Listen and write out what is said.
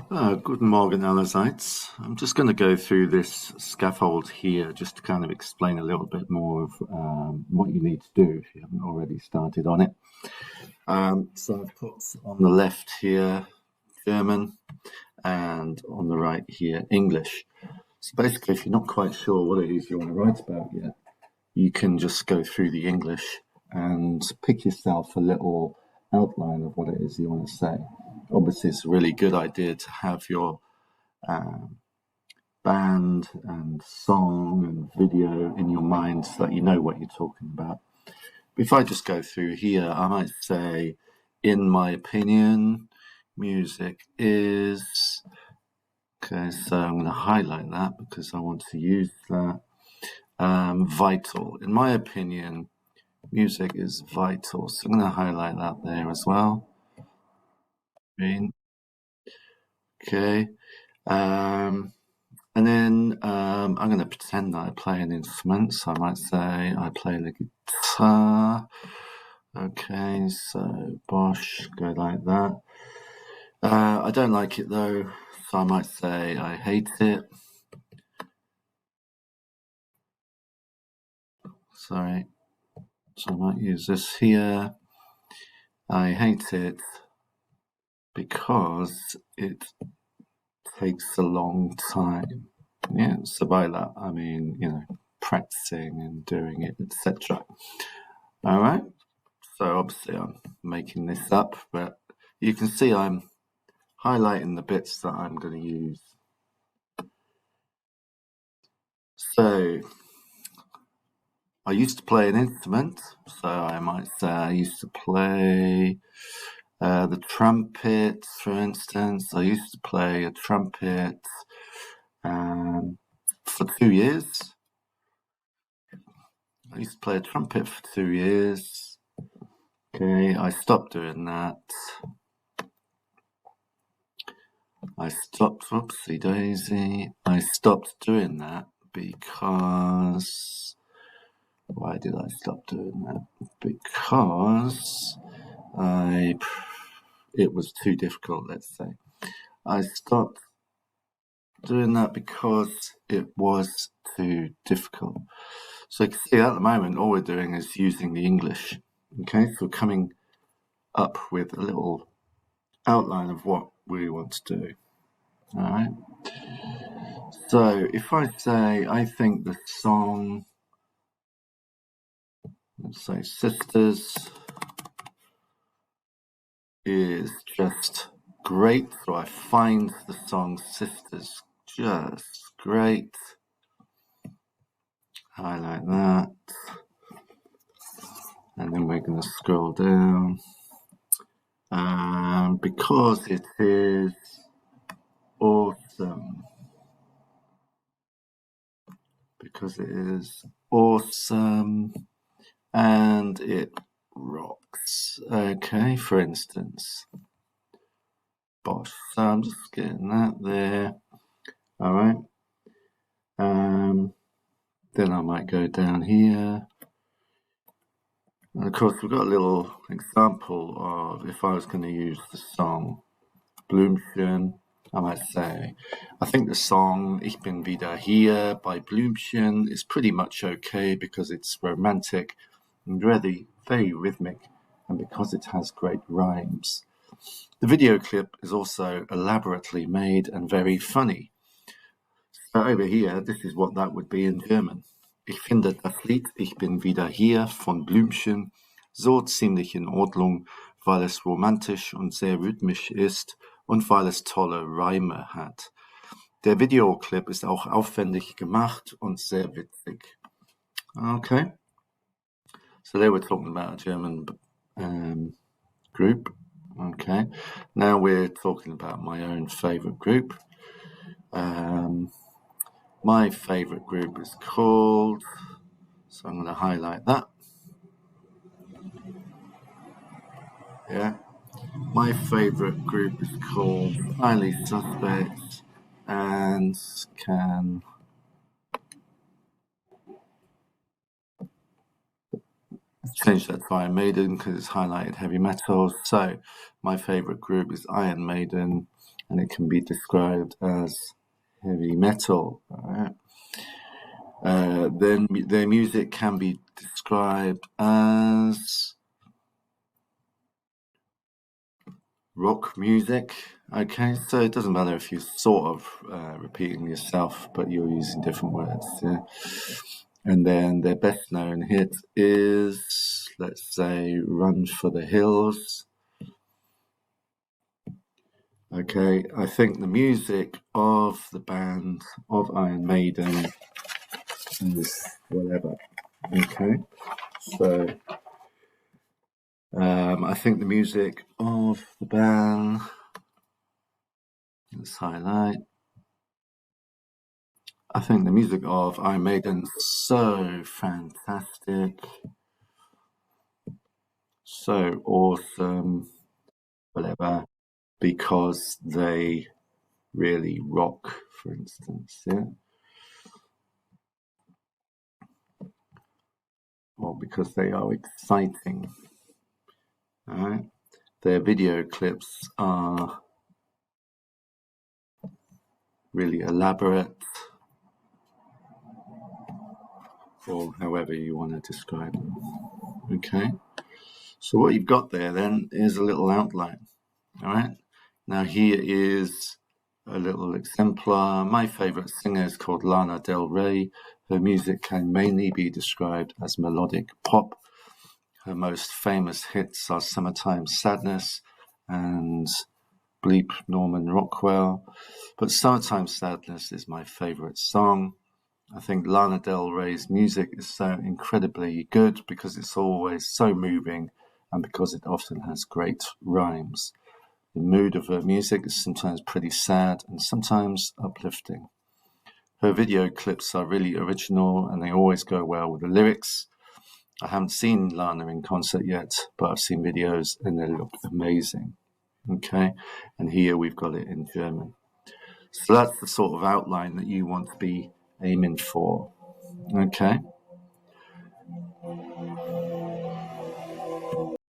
Guten Morgen allerseits. I'm just going to go through this scaffold here just to kind of explain a little bit more of what you need to do if you haven't already started on it. So I've put on the left here German and on the right here English. So basically, if you're not quite sure what it is you want to write about yet, you can just go through the English and pick yourself a little outline of what it is you want to say. Obviously, it's a really good idea to have your band and song and video in your mind so that you know what you're talking about. But if I just go through here, I might say, in my opinion, music is... Okay, so I'm going to highlight that because I want to use that. Vital. In my opinion, music is vital. So I'm going to highlight that there as well. Okay. And then I'm going to pretend that I play an instrument. So I might say I play the guitar. Okay, so Bosch, go like that. I don't like it though, so I might say I hate it. Sorry. So I might use this here. I hate it because it takes a long time. Yeah, so by that I mean, practicing and doing it, etc. All right. So obviously I'm making this up, but you can see I'm highlighting the bits that I'm going to use. So I used to play an instrument, so I might say I used to play the trumpet, for instance. I used to play a trumpet for 2 years. I used to play a trumpet for 2 years. Okay, I stopped doing that. Whoopsie daisy. I stopped doing that because... Why did I stop doing that? Because it was too difficult, let's say. I stopped doing that because it was too difficult. So you can see at the moment, all we're doing is using the English. Okay, so we're coming up with a little outline of what we want to do. All right. So if I say, I think the song, let's say Sisters, is just great. So I find the song Sisters just great. Highlight that. And then we're going to scroll down. Because it is awesome. Because it is awesome and it rocks. Okay, for instance, Bosch. So I'm just getting that there. All right. Then I might go down here. And of course, we've got a little example of if I was going to use the song Blümchen, I might say, I think the song Ich bin wieder hier by Blümchen is pretty much okay because it's romantic and really very rhythmic and because it has great rhymes. The video clip is also elaborately made and very funny. So over here, this is what that would be in German. Ich finde das Lied Ich bin wieder hier von Blümchen so ziemlich in Ordnung, weil es romantisch und sehr rhythmisch ist und weil es tolle Reime hat. Der Videoclip ist auch aufwendig gemacht und sehr witzig. Okay. So they were talking about a German group. Okay. Now we're talking about my own favorite group. My favorite group is called, so I'm going to highlight that. Yeah. My favorite group is called Highly Suspect and can change that to Iron Maiden because it's highlighted heavy metal. So my favorite group is Iron Maiden and it can be described as heavy metal. All right. Then their music can be described as rock music. Okay, so it doesn't matter if you're sort of repeating yourself, but you're using different words. Yeah. And then their best known hit is, let's say, Run for the Hills. Okay, I think the music of the band of Iron Maiden is whatever. Okay, so I think the music of the band, let's highlight. I think the music of Iron Maiden is so fantastic, so awesome, whatever, because they really rock, for instance, yeah, or because they are exciting. All right, their video clips are really elaborate, or however you want to describe them. Okay, so what you've got there then is a little outline. All right, now here is a little exemplar. My favorite singer is called Lana Del Rey. Her music can mainly be described as melodic pop. Her most famous hits are Summertime Sadness and Bleep Norman Rockwell. But Summertime Sadness is my favorite song. I think Lana Del Rey's music is so incredibly good because it's always so moving and because it often has great rhymes. The mood of her music is sometimes pretty sad and sometimes uplifting. Her video clips are really original and they always go well with the lyrics. I haven't seen Lana in concert yet, but I've seen videos and they look amazing. Okay, and here we've got it in German. So that's the sort of outline that you want to be aiming for. Okay.